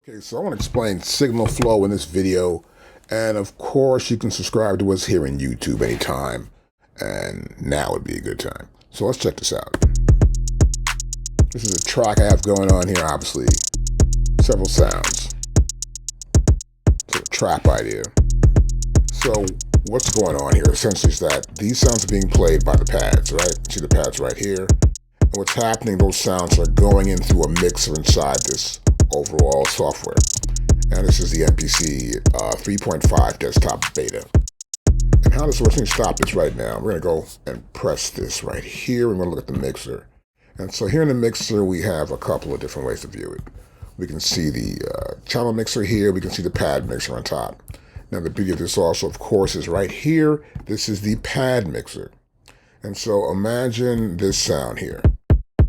Okay, so I want to explain signal flow in this video, and of course you can subscribe to us here on YouTube anytime, and now would be a good time. So let's check this out. This is a track I have going on here, obviously, several sounds. So a trap idea. So what's going on here essentially is that these sounds are being played by the pads, right? See the pads right here. And what's happening, those sounds are going in through a mixer inside this overall software. And this is the MPC 3.5 desktop beta. And how this works, let me stop this right now. We're going to go and press this right here. We're going to look at the mixer. And so here in the mixer, we have a couple of different ways to view it. We can see the channel mixer here. We can see the pad mixer on top. Now the beauty of this also, of course, is right here. This is the pad mixer. And so imagine this sound here.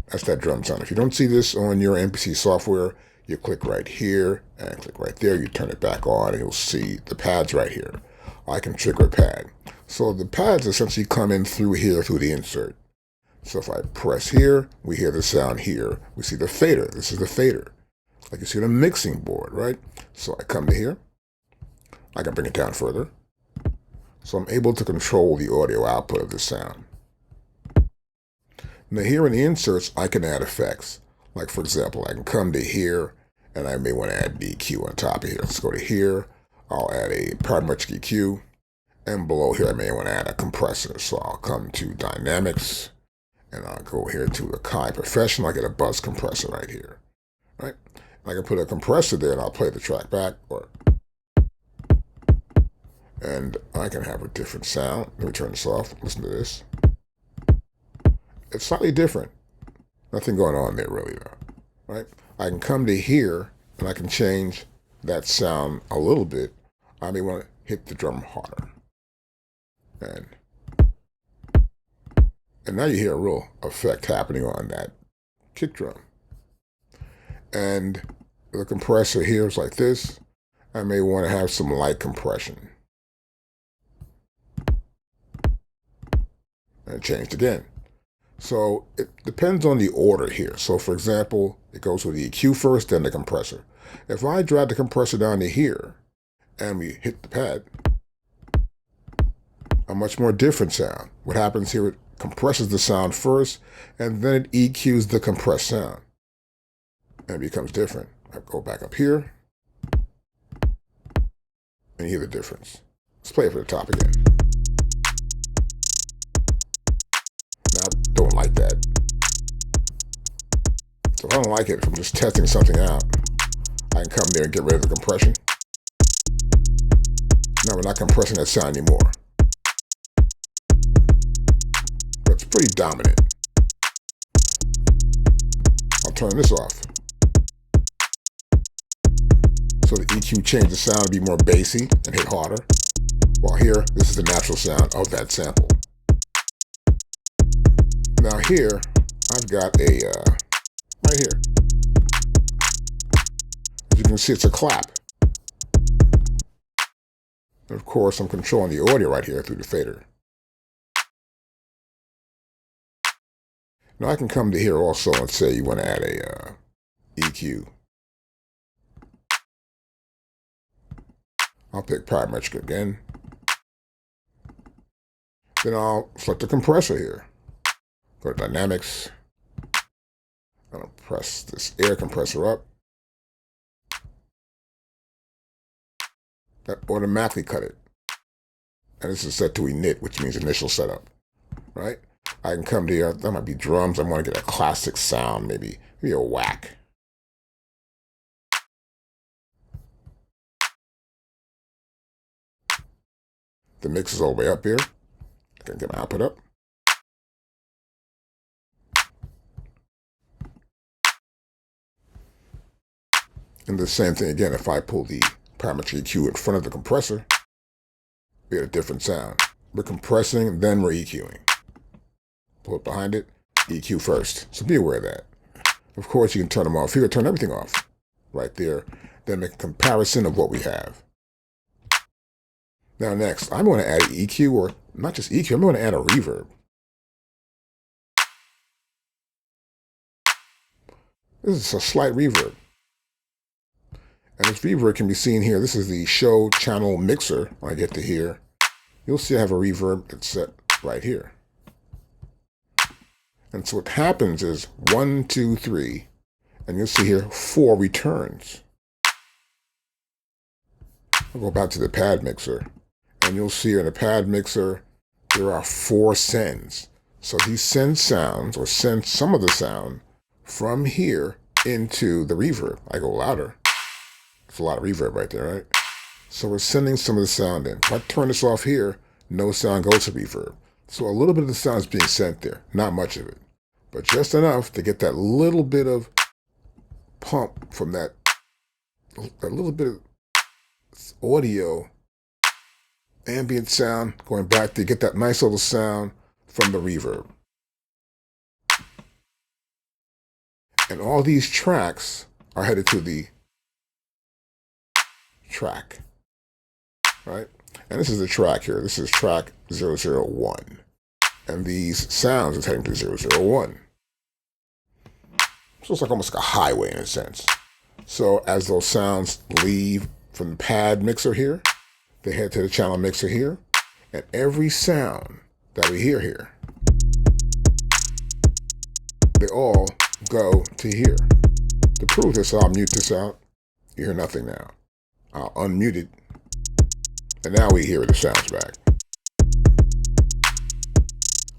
That's that drum sound. If you don't see this on your MPC software, you click right here and click right there. You turn it back on and you'll see the pads right here. I can trigger a pad. So the pads essentially come in through here through the insert. So if I press here, we hear the sound here. We see the fader. This is the fader. Like you see on a mixing board, right? So I come to here. I can bring it down further. So I'm able to control the audio output of the sound. Now here in the inserts, I can add effects. Like for example, I can come to here and I may want to add EQ on top of here. Let's go to here. I'll add a parametric EQ. And below here, I may want to add a compressor. So I'll come to dynamics and I'll go here to the Kai Professional. I get a buzz compressor right here, right? And I can put a compressor there and I'll play the track back, and I can have a different sound. Let me turn this off. Listen to this. It's slightly different. Nothing going on there really though, right? I can come to here and I can change that sound a little bit. I may want to hit the drum harder. And now you hear a real effect happening on that kick drum. And the compressor here is like this. I may want to have some light compression. And it changed again. So it depends on the order here. So for example, it goes with the EQ first, then the compressor. If I drag the compressor down to here and we hit the pad, a much more different sound. What happens here, it compresses the sound first and then it EQs the compressed sound. And it becomes different. I go back up here and you hear the difference. Let's play it for the top again. Now, I don't like that. So if I don't like it, if I'm just testing something out, I can come there and get rid of the compression. Now we're not compressing that sound anymore. But it's pretty dominant. I'll turn this off. So the EQ changed the sound to be more bassy and hit harder. While here, this is the natural sound of that sample. Now here, I've got a, right here. As you can see, it's a clap. And of course, I'm controlling the audio right here through the fader. Now I can come to here also and say you want to add a EQ. I'll pick parametric again. Then I'll select the compressor here. Go to dynamics. I'm going to press this air compressor up. That automatically cut it. And this is set to init, which means initial setup, right? I can come to here. That might be drums. I want to get a classic sound, maybe a whack. The mix is all the way up here. I can get my output up. And the same thing again, if I pull the parametric EQ in front of the compressor, we get a different sound. We're compressing, then we're EQing. Pull it behind it, EQ first. So be aware of that. Of course, you can turn them off here, turn everything off right there, then make a comparison of what we have. Now next, I'm going to add an EQ, or not just EQ, I'm going to add a reverb. This is a slight reverb. And this reverb can be seen here. This is the show channel mixer. When I get to here, you'll see I have a reverb that's set right here. And so what happens is 1, 2, 3, and you'll see here 4 returns. I'll go back to the pad mixer, and you'll see in the pad mixer there are 4 sends. So he sends sounds, or sends some of the sound from here into the reverb. I go louder. It's a lot of reverb right there, right? So we're sending some of the sound in. If I turn this off here, no sound goes to reverb. So a little bit of the sound is being sent there, not much of it, but just enough to get that little bit of pump from that little bit of audio, ambient sound, going back to get that nice little sound from the reverb. And all these tracks are headed to the track, right? And this is the track here. This is track 001. And these sounds is heading to 001. So it's like almost like a highway in a sense. So as those sounds leave from the pad mixer here, they head to the channel mixer here, and every sound that we hear here, they all go to here. To prove this, I'll mute this out. You hear nothing now. I'll unmute it, and now we hear the sounds back.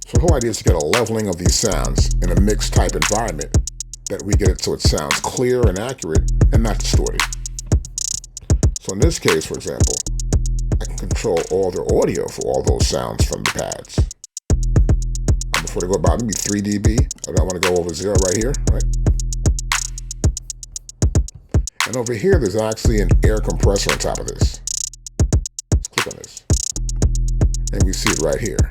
So the whole idea is to get a leveling of these sounds in a mixed type environment, that we get it so it sounds clear and accurate and not distorted. So in this case, for example, I can control all the audio for all those sounds from the pads. And before they go about maybe 3 dB, I don't want to go over 0 right here, right? And over here, there's actually an air compressor on top of this. Let's click on this. And we see it right here.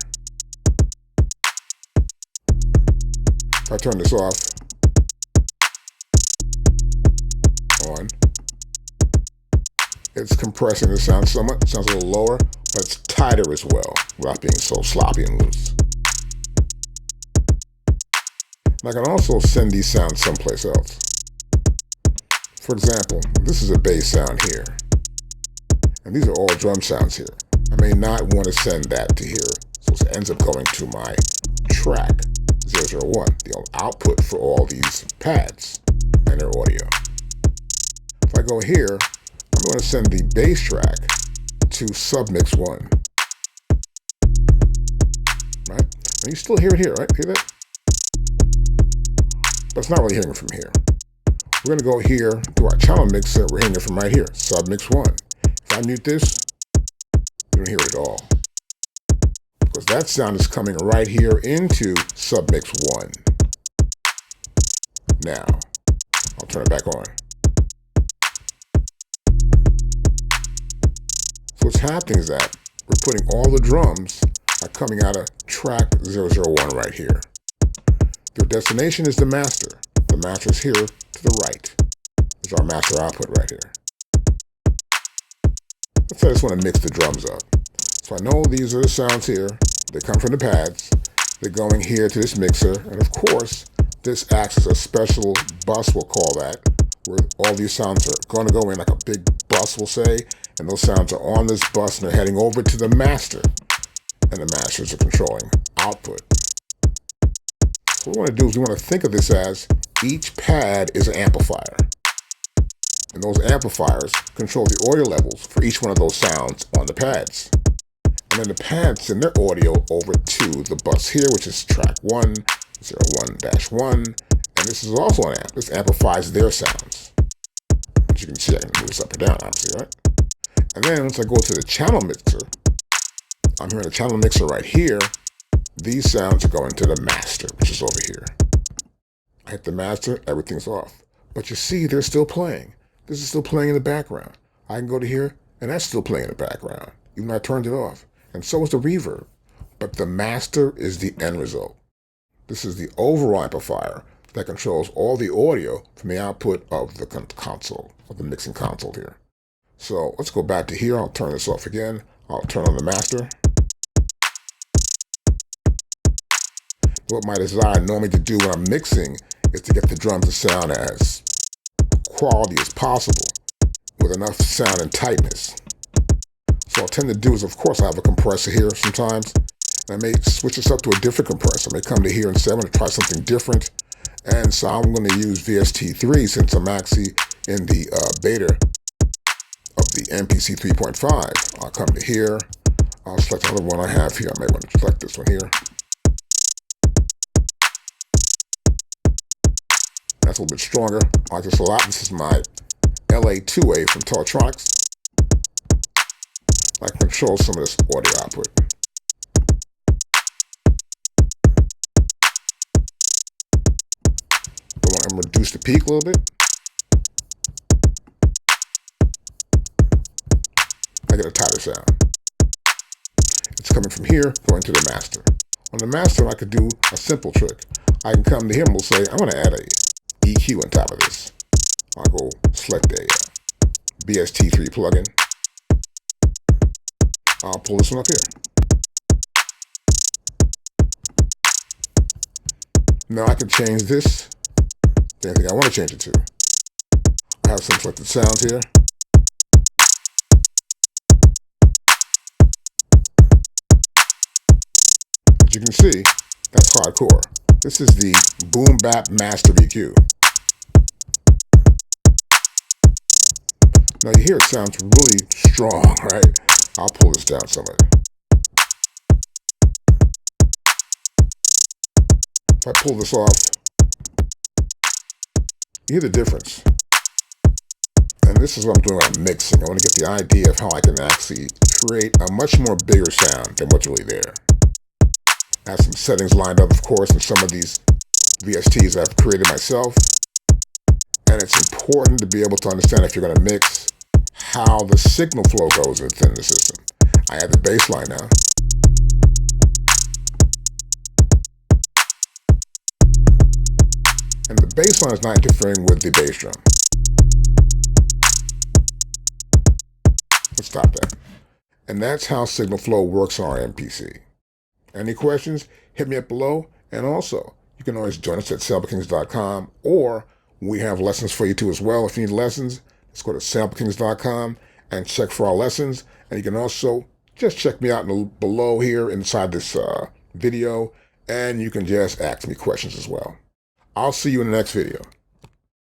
If I turn this off, on, it's compressing the sound somewhat. It sounds a little lower, but it's tighter as well, without being so sloppy and loose. And I can also send these sounds someplace else. For example, this is a bass sound here. And these are all drum sounds here. I may not want to send that to here, so it ends up going to my track 001, the output for all these pads and their audio. If I go here, I'm going to send the bass track to Submix 1. Right? And you still hear it here, right? Hear that? But it's not really hearing it from here. We're going to go here to our channel mixer. We're hearing it from right here, Submix 1. If I mute this, you don't hear it at all, because that sound is coming right here into Submix 1. Now, I'll turn it back on. So what's happening is that we're putting all the drums are coming out of track 001 right here. Their destination is the master. The master is here to the right. There's our master output right here. Let's say I just want to mix the drums up. So I know these are the sounds here. They come from the pads. They're going here to this mixer. And of course, this acts as a special bus, we'll call that, where all these sounds are going to go in like a big bus, we'll say. And those sounds are on this bus and they're heading over to the master. And the masters are controlling output. So what we want to do is we want to think of this as each pad is an amplifier. And those amplifiers control the audio levels for each one of those sounds on the pads. And then the pads send their audio over to the bus here, which is track 1, 01-1. And this is also an amp. This amplifies their sounds. As you can see, I can move this up or down, obviously, right? And then once I go to the channel mixer, I'm hearing the channel mixer right here. These sounds are going to the master, which is over here. I hit the master, everything's off. But you see, they're still playing. This is still playing in the background. I can go to here, and that's still playing in the background, even though I turned it off. And so is the reverb. But the master is the end result. This is the overall amplifier that controls all the audio from the output of the console, of the mixing console here. So let's go back to here. I'll turn this off again. I'll turn on the master. What my desire normally to do when I'm mixing is to get the drums to sound as quality as possible with enough sound and tightness. So what I tend to do is, of course, I have a compressor here sometimes, and I may switch this up to a different compressor. I may come to here and say, I'm going to try something different. And so I'm going to use VST3 since I'm actually in the beta of the MPC 3.5. I'll come to here. I'll select another one I have here. I may want to select this one here. That's a little bit stronger. I like this a lot. This is my LA2A from Teletronics. I can control some of this audio output. I want to reduce the peak a little bit. I get a tighter sound. It's coming from here, going to the master. On the master, I could do a simple trick. I can come to here and we'll say, I'm going to add a EQ on top of this. I'll go select a BST3 plugin. I'll pull this one up here. Now I can change this to anything I want to change it to. I have some selected sounds here. As you can see, that's hardcore. This is the Boom Bap Master EQ. Now you hear it sounds really strong, right? I'll pull this down somewhat. If I pull this off, you hear the difference. And this is what I'm doing when I'm mixing. I want to get the idea of how I can actually create a much more bigger sound than what's really there. I have some settings lined up, of course, in some of these VSTs I've created myself. And it's important to be able to understand, if you're going to mix, how the signal flow goes within the system. I add the bass line now. And the bass line is not interfering with the bass drum. Let's stop that. And that's how signal flow works on our MPC. Any questions? Hit me up below. And also, you can always join us at SampleKings.com, or we have lessons for you too as well. If you need lessons, let's go to SampleKings.com and check for our lessons. And you can also just check me out below here inside this video, and you can just ask me questions as well. I'll see you in the next video.